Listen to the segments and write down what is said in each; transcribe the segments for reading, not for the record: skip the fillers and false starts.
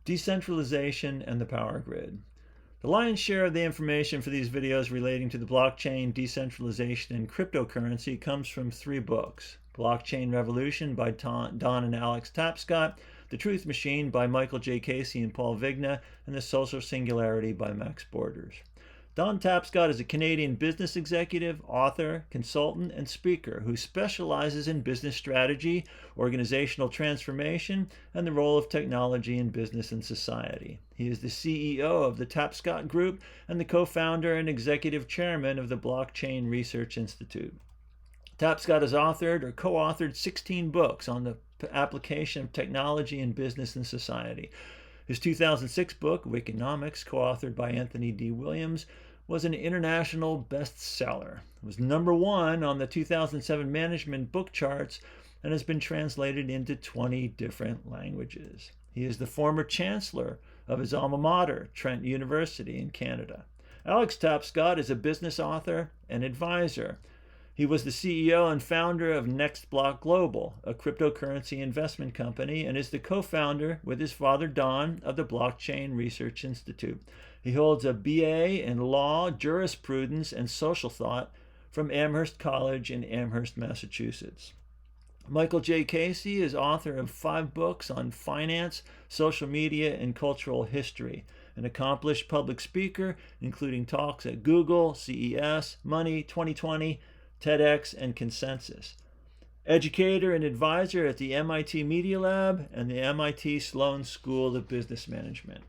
Decentralization and the power grid. The lion's share of the information for these videos relating to the blockchain, decentralization, and cryptocurrency comes from 3 books. Blockchain Revolution by Don and Alex Tapscott, The Truth Machine by Michael J. Casey and Paul Vigna, and The Social Singularity by Max Borders. Don Tapscott is a Canadian business executive, author, consultant, and speaker who specializes in business strategy, organizational transformation, and the role of technology in business and society. He is the CEO of the Tapscott Group and the co-founder and executive chairman of the Blockchain Research Institute. Tapscott has authored or co-authored 16 books on the application of technology in business and society. His 2006 book, Wikinomics, co-authored by Anthony D. Williams, was an international bestseller. It was #1 on the 2007 management book charts and has been translated into 20 different languages. He is the former chancellor of his alma mater, Trent University in Canada. Alex Tapscott is a business author and advisor. He was the CEO and founder of NextBlock Global, a cryptocurrency investment company, and is the co-founder with his father Don of the Blockchain Research Institute. He holds a BA in Law, Jurisprudence, and Social Thought from Amherst College in Amherst, Massachusetts. Michael J. Casey is author of 5 books on finance, social media, and cultural history, an accomplished public speaker, including talks at Google, CES, Money 2020, TEDx, and Consensus. Educator and advisor at the MIT Media Lab and the MIT Sloan School of Business Management.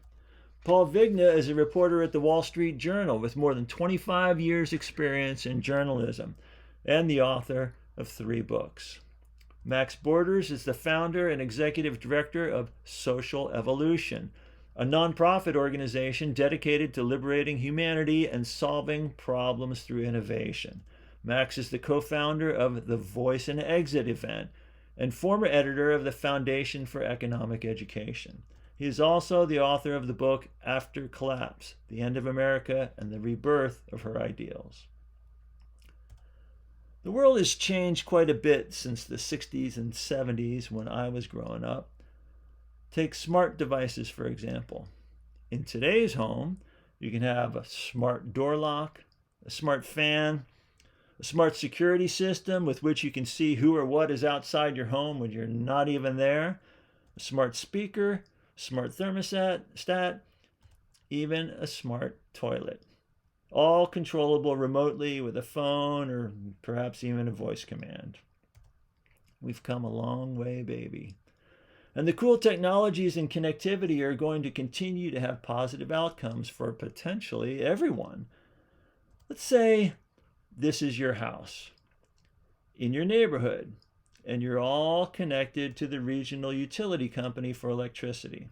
Paul Vigna is a reporter at the Wall Street Journal with more than 25 years experience in journalism and the author of 3 books. Max Borders is the founder and executive director of Social Evolution, a nonprofit organization dedicated to liberating humanity and solving problems through innovation. Max is the co-founder of the Voice and Exit event and former editor of the Foundation for Economic Education. He is also the author of the book After Collapse, The End of America and the Rebirth of Her Ideals. The world has changed quite a bit since the 60s and 70s when I was growing up. Take smart devices, for example. In today's home, you can have a smart door lock, a smart fan, a smart security system with which you can see who or what is outside your home when you're not even there, a smart speaker, smart thermostat, even a smart toilet. All controllable remotely with a phone or perhaps even a voice command. We've come a long way, baby. And the cool technologies and connectivity are going to continue to have positive outcomes for potentially everyone. Let's say this is your house in your neighborhood, and you're all connected to the regional utility company for electricity.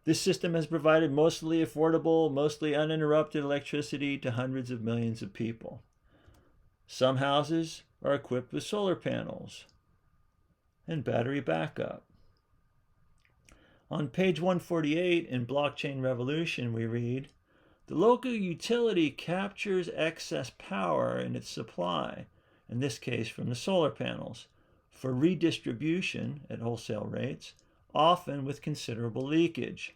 This system has provided mostly affordable, mostly uninterrupted electricity to hundreds of millions of people. Some houses are equipped with solar panels and battery backup. On page 148 in Blockchain Revolution, we read, "The local utility captures excess power in its supply, in this case from the solar panels, for redistribution at wholesale rates, often with considerable leakage.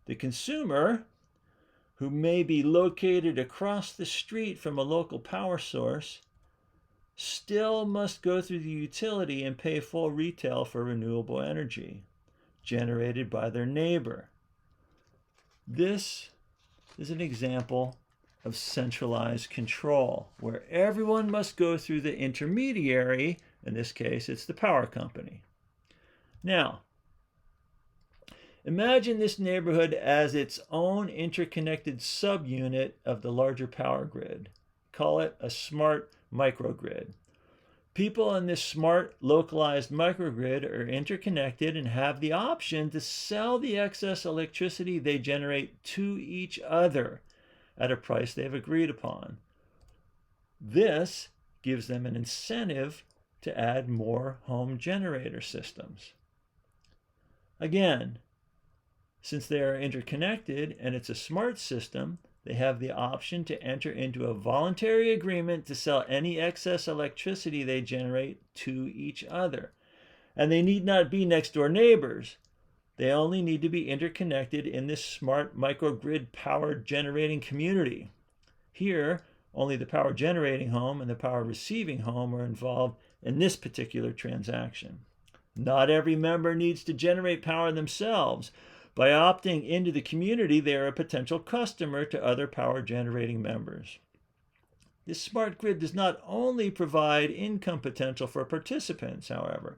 The consumer, who may be located across the street from a local power source, still must go through the utility and pay full retail for renewable energy generated by their neighbor." This is an example of centralized control, where everyone must go through the intermediary. In this case, it's the power company. Now, imagine this neighborhood as its own interconnected subunit of the larger power grid. Call it a smart microgrid. People in this smart, localized microgrid are interconnected and have the option to sell the excess electricity they generate to each other at a price they've agreed upon. This gives them an incentive to add more home generator systems. Again, since they are interconnected and it's a smart system, they have the option to enter into a voluntary agreement to sell any excess electricity they generate to each other. And they need not be next door neighbors. They only need to be interconnected in this smart microgrid power generating community. Here, only the power generating home and the power receiving home are involved in this particular transaction. Not every member needs to generate power themselves. By opting into the community, they are a potential customer to other power generating members. This smart grid does not only provide income potential for participants, however.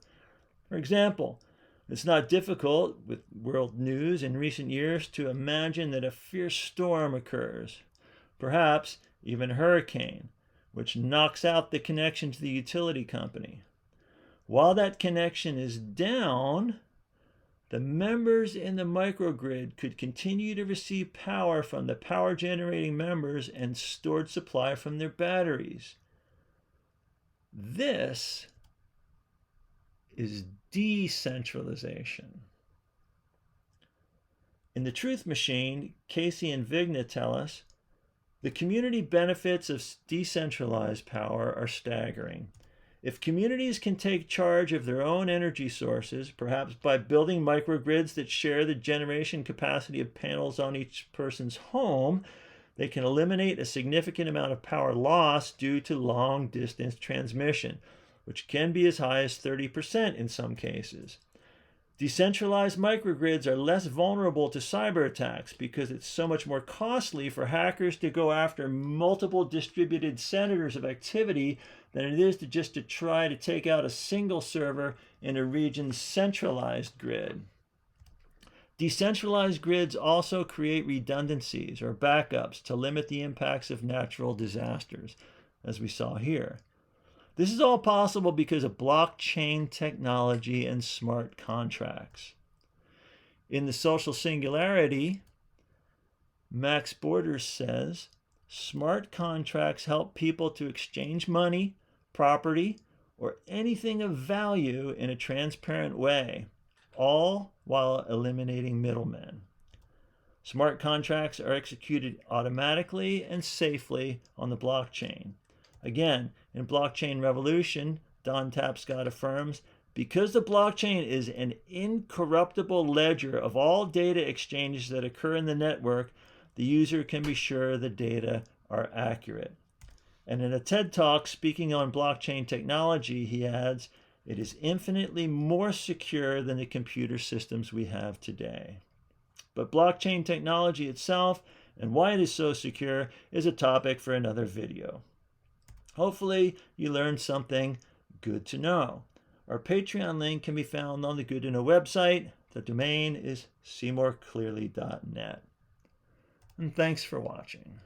For example, it's not difficult with world news in recent years to imagine that a fierce storm occurs, perhaps even a hurricane, which knocks out the connection to the utility company. While that connection is down, the members in the microgrid could continue to receive power from the power generating members and stored supply from their batteries. This is decentralization. In the Truth Machine, Casey and Vigna tell us the community benefits of decentralized power are staggering. If communities can take charge of their own energy sources, perhaps by building microgrids that share the generation capacity of panels on each person's home, they can eliminate a significant amount of power loss due to long-distance transmission, which can be as high as 30% in some cases. Decentralized microgrids are less vulnerable to cyber attacks because it's so much more costly for hackers to go after multiple distributed centers of activity than it is to try to take out a single server in a region's centralized grid. Decentralized grids also create redundancies or backups to limit the impacts of natural disasters, as we saw here. This is all possible because of blockchain technology and smart contracts. In The Social Singularity, Max Borders says, smart contracts help people to exchange money, property, or anything of value in a transparent way, all while eliminating middlemen. Smart contracts are executed automatically and safely on the blockchain. Again, in Blockchain Revolution, Don Tapscott affirms, because the blockchain is an incorruptible ledger of all data exchanges that occur in the network, the user can be sure the data are accurate. And in a TED Talk speaking on blockchain technology, he adds, it is infinitely more secure than the computer systems we have today. But blockchain technology itself and why it is so secure is a topic for another video. Hopefully you learned something good to know. Our Patreon link can be found on the Good to Know website. The domain is seymourclearly.net. And thanks for watching.